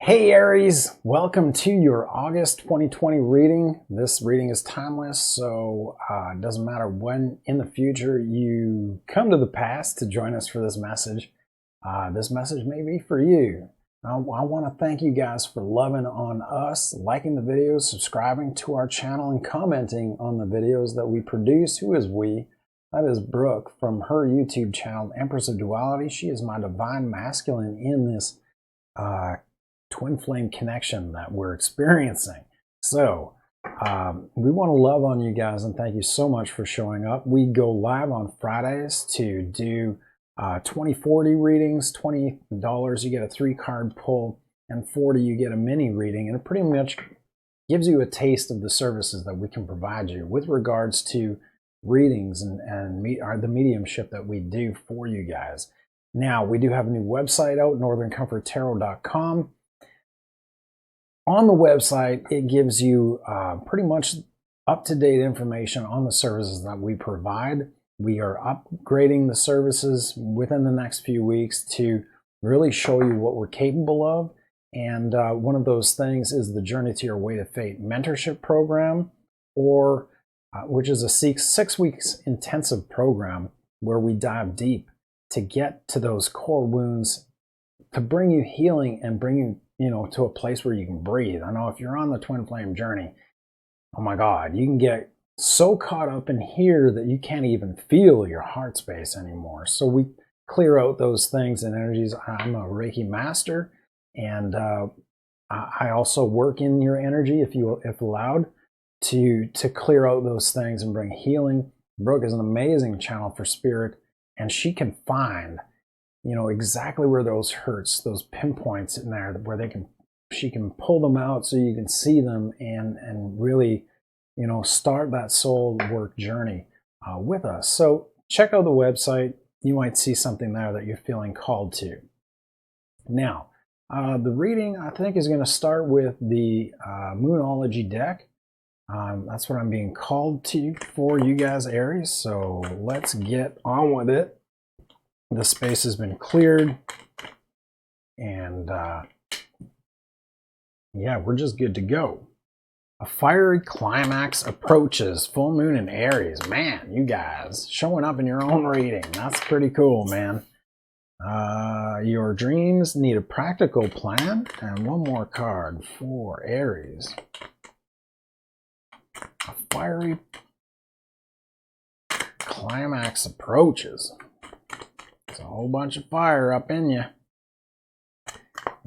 Hey Aries, welcome to your August 2020 reading. This reading is timeless, so it doesn't matter when in the future you come to the past to join us for this message. This message may be for you. I want to thank you guys for loving on us, liking the videos, subscribing to our channel, and commenting on the videos that we produce. Who is we? That is Brooke from her YouTube channel, Empress of Duality. She is my divine masculine in this twin flame connection that we're experiencing. So we want to love on you guys and thank you so much for showing up. We go live on Fridays to do 20/40 readings. $20 you get a 3-card pull, and 40 you get a mini reading, and it pretty much gives you a taste of the services that we can provide you with regards to readings and the mediumship that we do for you guys. Now, we do have a new website out, northerncomforttarot.com. On the website, it gives you pretty much up-to-date information on the services that we provide. We are upgrading the services within the next few weeks to really show you what we're capable of. And one of those things is the Journey to Your Way to Fate mentorship program, or which is a 6 weeks intensive program where we dive deep to get to those core wounds, to bring you healing and bring you to a place where you can breathe. I know if you're on the twin flame journey, oh my God, you can get so caught up in here that you can't even feel your heart space anymore. So we clear out those things and energies. I'm a Reiki master, and I also work in your energy, if allowed, to clear out those things and bring healing. Brooke is an amazing channel for spirit, and she can find exactly where those hurts, those pinpoints in there, where she can pull them out so you can see them and really, start that soul work journey with us. So check out the website. You might see something there that you're feeling called to. Now, the reading, I think, is going to start with the Moonology deck. That's what I'm being called to for you guys, Aries. So let's get on with it. The space has been cleared, and yeah, we're just good to go. A fiery climax approaches. Full moon in Aries. Man, you guys showing up in your own reading. That's pretty cool, man. Your dreams need a practical plan. And one more card for Aries. A fiery climax approaches. There's a whole bunch of fire up in you.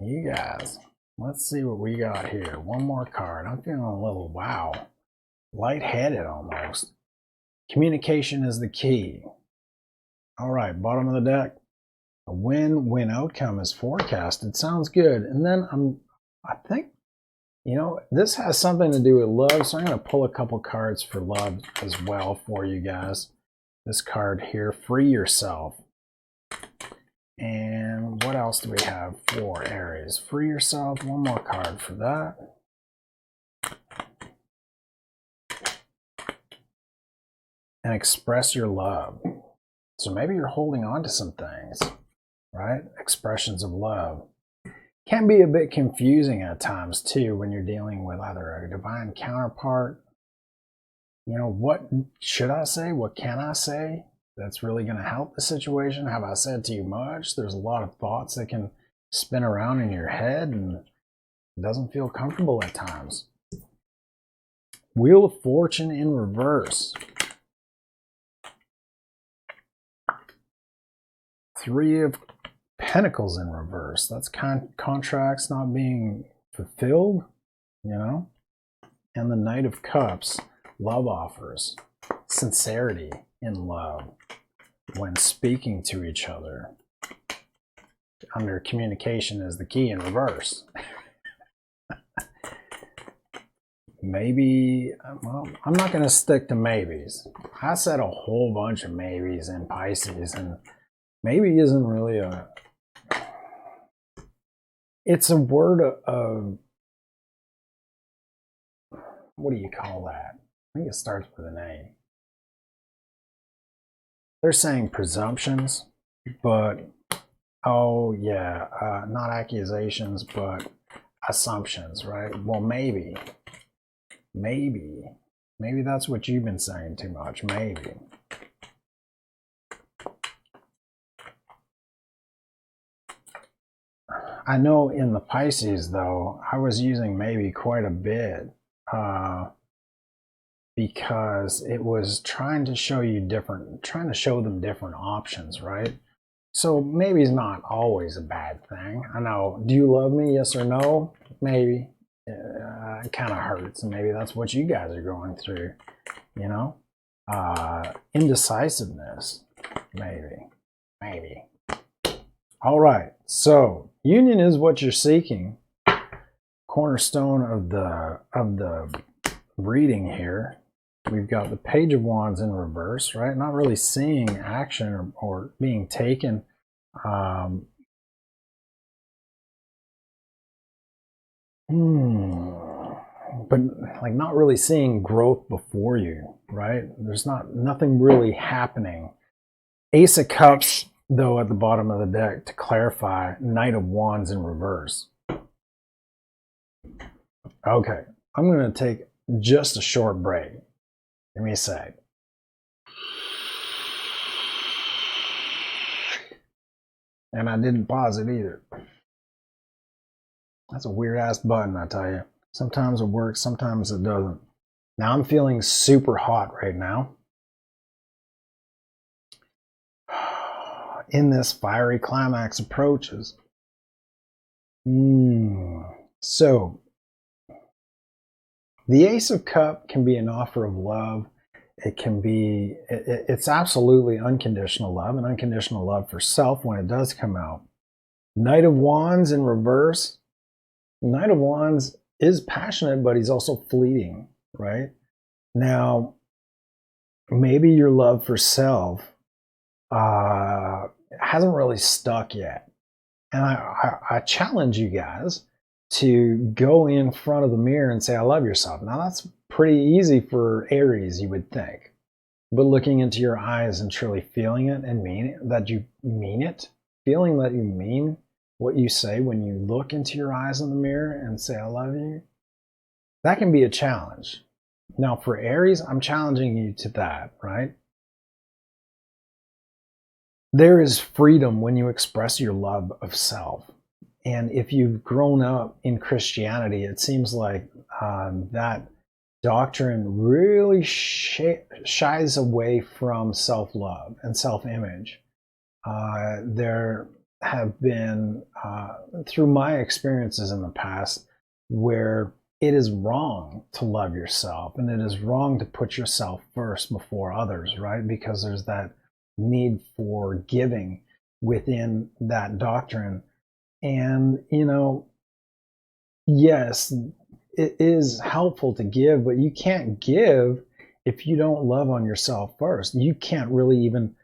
You guys, let's see what we got here. One more card. I'm feeling a little, wow, lightheaded almost. Communication is the key. All right, bottom of the deck. A win-win outcome is forecasted. Sounds good. And then I think, this has something to do with love, so I'm going to pull a couple cards for love as well for you guys. This card here, free yourself. And what else do we have for Aries? Free yourself. One more card for that. And express your love. So maybe you're holding on to some things, right? Expressions of love. Can be a bit confusing at times too when you're dealing with either a divine counterpart. What should I say? What can I say that's really going to help the situation? Have I said too much? There's a lot of thoughts that can spin around in your head, and it doesn't feel comfortable at times. Wheel of Fortune in reverse. 3 of Pentacles in reverse. That's contracts not being fulfilled, And the Knight of Cups. Love offers. Sincerity in love when speaking to each other. Under communication is the key in reverse. Maybe, well, I'm not going to stick to maybes. I said a whole bunch of maybes in Pisces, and maybe isn't really it's a word of, what do you call that? I think it starts with an A. They're saying presumptions, but, oh yeah, not accusations, but assumptions, right? Well, maybe that's what you've been saying too much. Maybe. I know in the Pisces, though, I was using maybe quite a bit because it was trying to show them different options, right? So maybe it's not always a bad thing. I know. Do you love me? Yes or no? Maybe. It kind of hurts, and maybe that's what you guys are going through, you know? Indecisiveness, maybe. All right, so union is what you're seeking. Cornerstone of the reading here. We've got the Page of Wands in reverse, right? Not really seeing action or being taken. But like not really seeing growth before you, right? There's nothing really happening. Ace of Cups, though, at the bottom of the deck to clarify. Knight of Wands in reverse. Okay, I'm going to take just a short break. Give me a sec. And I didn't pause it either. That's a weird ass button, I tell you. Sometimes it works, sometimes it doesn't. Now I'm feeling super hot right now. In this fiery climax approaches. So, the Ace of Cups can be an offer of love. It can be, it's absolutely unconditional love, and unconditional love for self when it does come out. Knight of Wands in reverse. Knight of Wands is passionate, but he's also fleeting, right? Now, maybe your love for self hasn't really stuck yet. And I challenge you guys to go in front of the mirror and say, I love yourself. Now, that's pretty easy for Aries, you would think. But looking into your eyes and truly feeling it and that you mean it, feeling that you mean what you say when you look into your eyes in the mirror and say, I love you, that can be a challenge. Now, for Aries, I'm challenging you to that, right? There is freedom when you express your love of self. And if you've grown up in Christianity, it seems like that doctrine really shies away from self-love and self-image. There have been, through my experiences in the past, where it is wrong to love yourself and it is wrong to put yourself first before others, right? Because there's that need for giving within that doctrine. And, you know, yes, it is helpful to give, but you can't give if you don't love on yourself first. You can't really even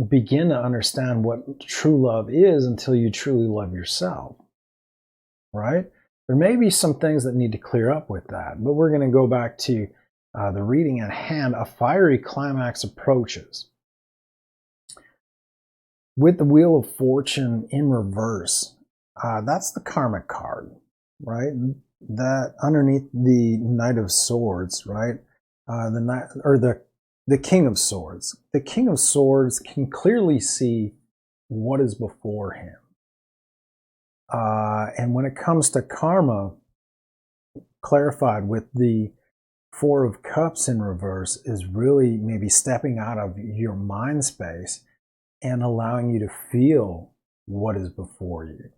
begin to understand what true love is until you truly love yourself, right? There may be some things that need to clear up with that, but we're going to go back to the reading at hand. A fiery climax approaches. With the Wheel of Fortune in reverse, that's the karmic card, right? That underneath the Knight of Swords, right? The King of Swords. The King of Swords can clearly see what is before him. And when it comes to karma, clarified with the Four of Cups in reverse, is really maybe stepping out of your mind space and allowing you to feel what is before you.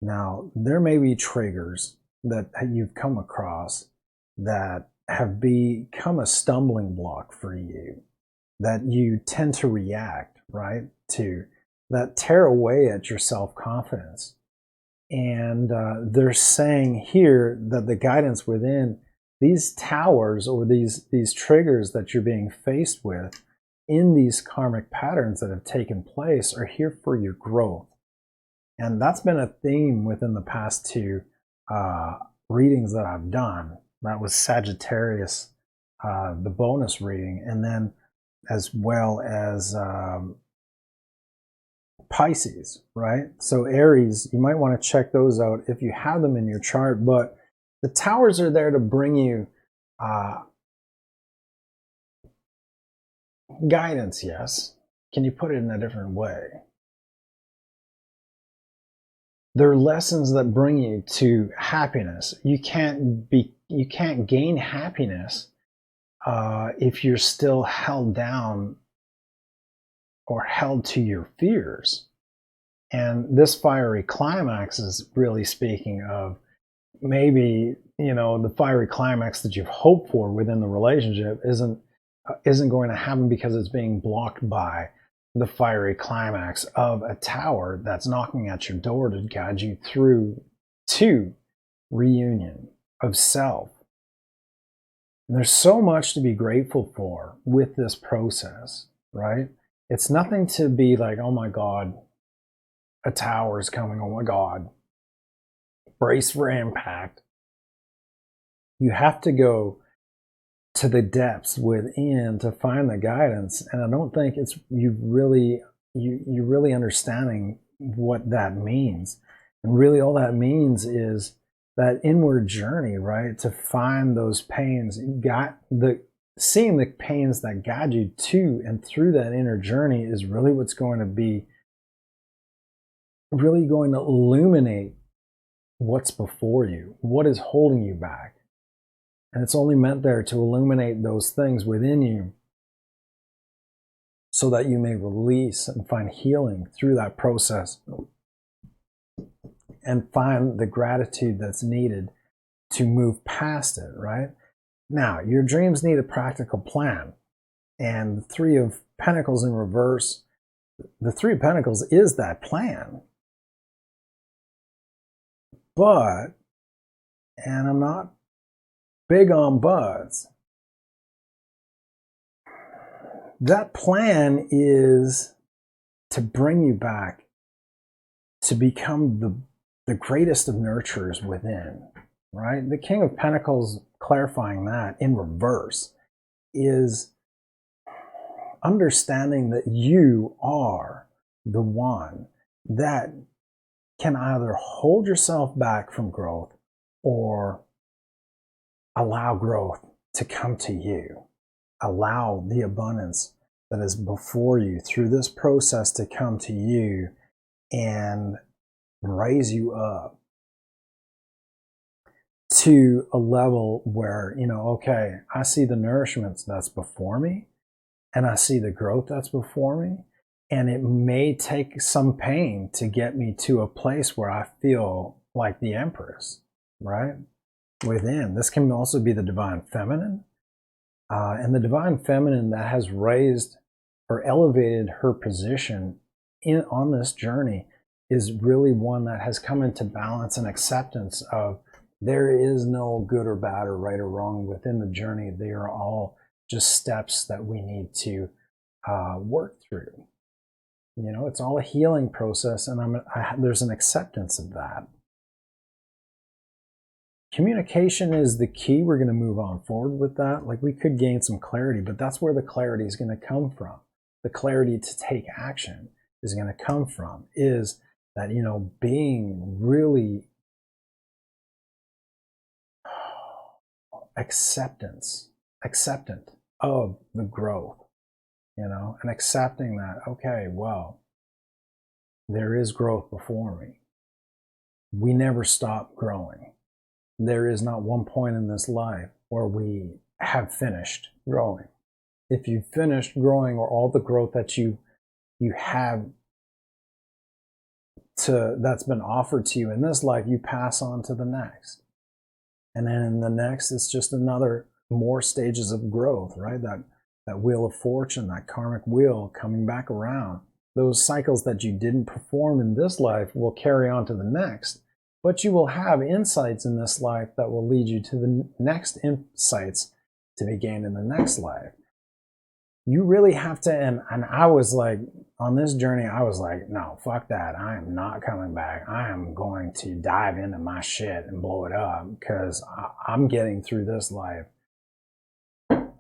Now, there may be triggers that you've come across that have become a stumbling block for you, that you tend to react, right, to, that tear away at your self-confidence. And they're saying here that the guidance within these towers, or these triggers that you're being faced with in these karmic patterns that have taken place, are here for your growth. And that's been a theme within the past two readings that I've done. That was Sagittarius, the bonus reading, and then as well as Pisces, right? So Aries, you might want to check those out if you have them in your chart, but the towers are there to bring you guidance, yes. Can you put it in a different way? They're lessons that bring you to happiness. You can't gain happiness if you're still held down or held to your fears. And this fiery climax is really speaking of maybe, you know, the fiery climax that you've hoped for within the relationship isn't going to happen because it's being blocked by the fiery climax of a tower that's knocking at your door to guide you through to reunion of self. And there's so much to be grateful for with this process, right? It's nothing to be like, oh my God, a tower is coming, oh my God, brace for impact. You have to go to the depths within to find the guidance, and I don't think it's you really understanding what that means. And really all that means is that inward journey, right? To find those pains, seeing the pains that guide you to and through that inner journey is really what's going to be really going to illuminate what's before you, what is holding you back. And it's only meant there to illuminate those things within you so that you may release and find healing through that process and find the gratitude that's needed to move past it, right? Now, your dreams need a practical plan. And the Three of Pentacles in reverse, the Three of Pentacles is that plan. But, and I'm not big on buts, that plan is to bring you back to become the greatest of nurturers within, right? The King of Pentacles, clarifying that in reverse, is understanding that you are the one that can either hold yourself back from growth or allow growth to come to you. Allow the abundance that is before you through this process to come to you and raise you up to a level where, you know, okay, I see the nourishment that's before me and I see the growth that's before me. And it may take some pain to get me to a place where I feel like the Empress, right? Within. This can also be the Divine Feminine. And the Divine Feminine that has raised or elevated her position on this journey is really one that has come into balance and acceptance of there is no good or bad or right or wrong within the journey. They are all just steps that we need to work through. You know, it's all a healing process, and there's an acceptance of that. Communication is the key. We're going to move on forward with that. Like, we could gain some clarity, but that's where the clarity is going to come from. The clarity to take action is going to come from is that, you know, being really acceptant of the growth, you know, and accepting that, okay, well, there is growth before me. We never stop growing. There is not one point in this life where we have finished growing. If you've finished growing, or all the growth that you have that's been offered to you in this life, you pass on to the next. And then in the next, it's just another more stages of growth, right? That wheel of fortune, that karmic wheel coming back around. Those cycles that you didn't perform in this life will carry on to the next. But you will have insights in this life that will lead you to the next insights to be gained in the next life. You really have to, and I was like, on this journey, I was like, no, fuck that. I am not coming back. I am going to dive into my shit and blow it up because I'm getting through this life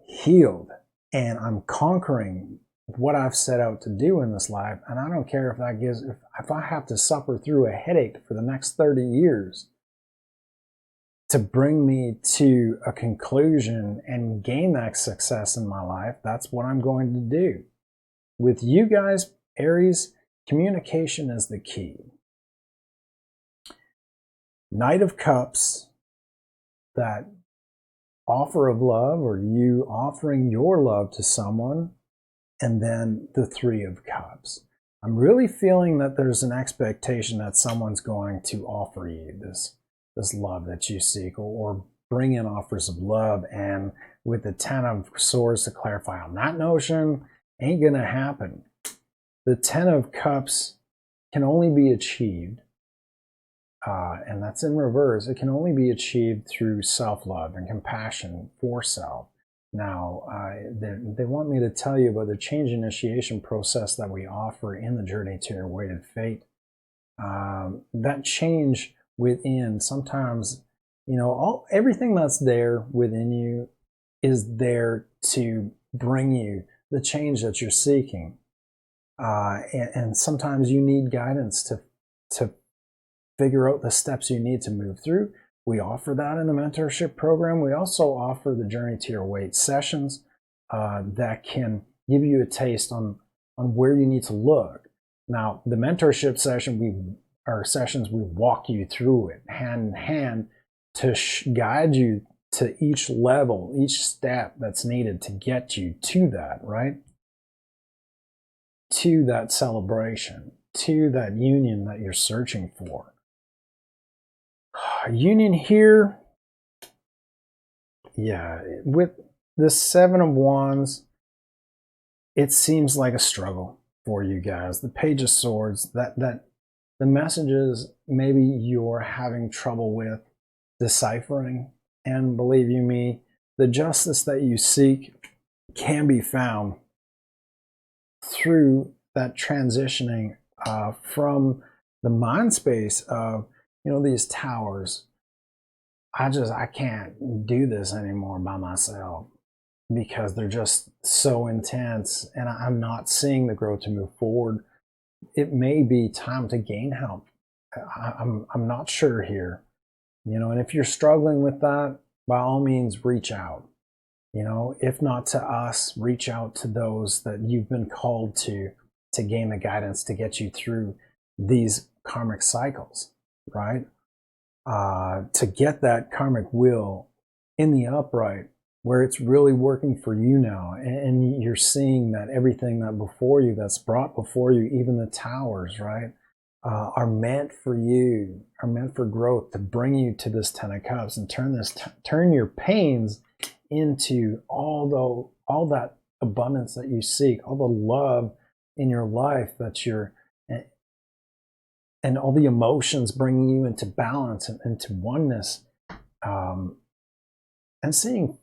healed, and I'm conquering what I've set out to do in this life, and I don't care if that gives, if I have to suffer through a headache for the next 30 years to bring me to a conclusion and gain that success in my life, that's what I'm going to do. With you guys, Aries, communication is the key. Knight of Cups, that offer of love, or you offering your love to someone, and then the Three of Cups. I'm really feeling that there's an expectation that someone's going to offer you this love that you seek, or bring in offers of love. And with the Ten of Swords to clarify on that notion, ain't gonna happen. The Ten of Cups can only be achieved, and that's in reverse, it can only be achieved through self-love and compassion for self. Now, they want me to tell you about the change initiation process that we offer in the Journey to Your Weighted Fate. That change within, sometimes, you know, everything that's there within you is there to bring you the change that you're seeking. And sometimes you need guidance to figure out the steps you need to move through. We offer that in the mentorship program. We also offer the Journey to Your Weight sessions that can give you a taste on where you need to look. Now, the mentorship sessions, we walk you through it hand in hand to guide you to each level, each step that's needed to get you to that, right? To that celebration, to that union that you're searching for. Union here, yeah, with the Seven of Wands, it seems like a struggle for you guys. The Page of Swords, that the messages maybe you're having trouble with deciphering, and believe you me, the justice that you seek can be found through that transitioning from the mind space of, you know, these towers. I can't do this anymore by myself because they're just so intense and I'm not seeing the growth to move forward. It may be time to gain help. I'm not sure here, you know, and if you're struggling with that, by all means, reach out. You know, if not to us, reach out to those that you've been called to gain the guidance to get you through these karmic cycles, right? To get that karmic wheel in the upright where it's really working for you now, and you're seeing that everything that before you, that's brought before you, even the towers, right, are meant for you, are meant for growth, to bring you to this Ten of Cups and turn your pains into all that abundance that you seek, all the love in your life that you're, and all the emotions bringing you into balance and into oneness, and seeing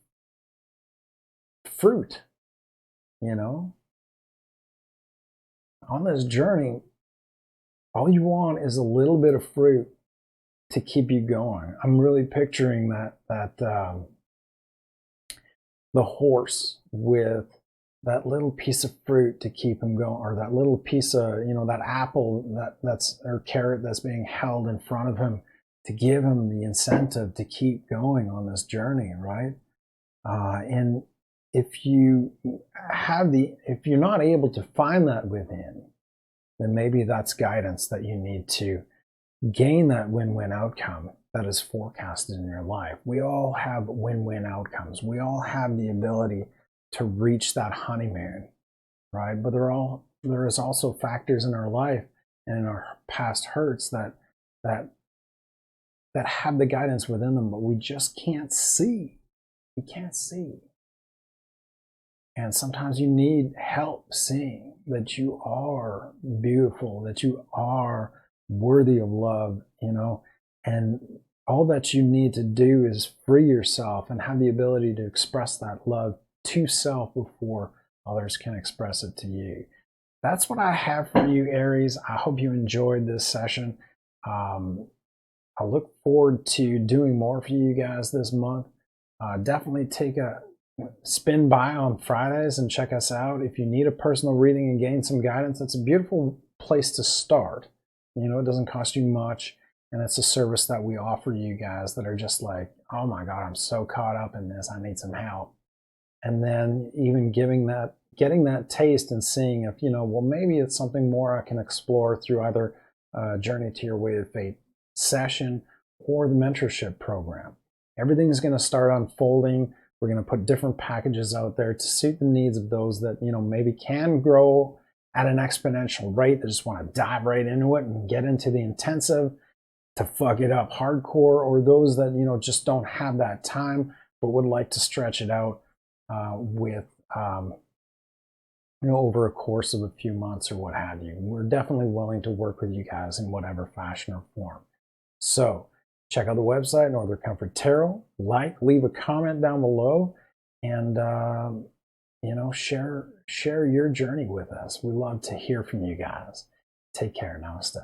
fruit, you know. On this journey, all you want is a little bit of fruit to keep you going. I'm really picturing that the horse with that little piece of fruit to keep him going, or that little piece of, you know, that apple that's or carrot that's being held in front of him to give him the incentive to keep going on this journey, right? And if you're not able to find that within, then maybe that's guidance that you need to gain that win-win outcome that is forecasted in your life. We all have win-win outcomes. We all have the ability to reach that honeymoon, right? But there is also factors in our life and in our past hurts that have the guidance within them, but we just can't see. We can't see. And sometimes you need help seeing that you are beautiful, that you are worthy of love, you know, and all that you need to do is free yourself and have the ability to express that love to self before others can express it to you. That's what I have for you, Aries. I hope you enjoyed this session. I look forward to doing more for you guys this month. Definitely take a spin by on Fridays and check us out. If you need a personal reading and gain some guidance, it's a beautiful place to start. You know, it doesn't cost you much, and it's a service that we offer you guys that are just like, oh my God, I'm so caught up in this, I need some help. And then even getting that taste and seeing if, you know, well, maybe it's something more I can explore through either Journey to Your Weighted Fate session or the mentorship program. Everything's going to start unfolding. We're going to put different packages out there to suit the needs of those that, you know, maybe can grow at an exponential rate. They just want to dive right into it and get into the intensive to fuck it up hardcore, or those that, you know, just don't have that time but would like to stretch it out with you know, over a course of a few months or what have you. We're definitely willing to work with you guys in whatever fashion or form. So check out the website, Northern Comfort Tarot. Leave a comment down below, and you know, share your journey with us. We love to hear from you guys. Take care. Namaste.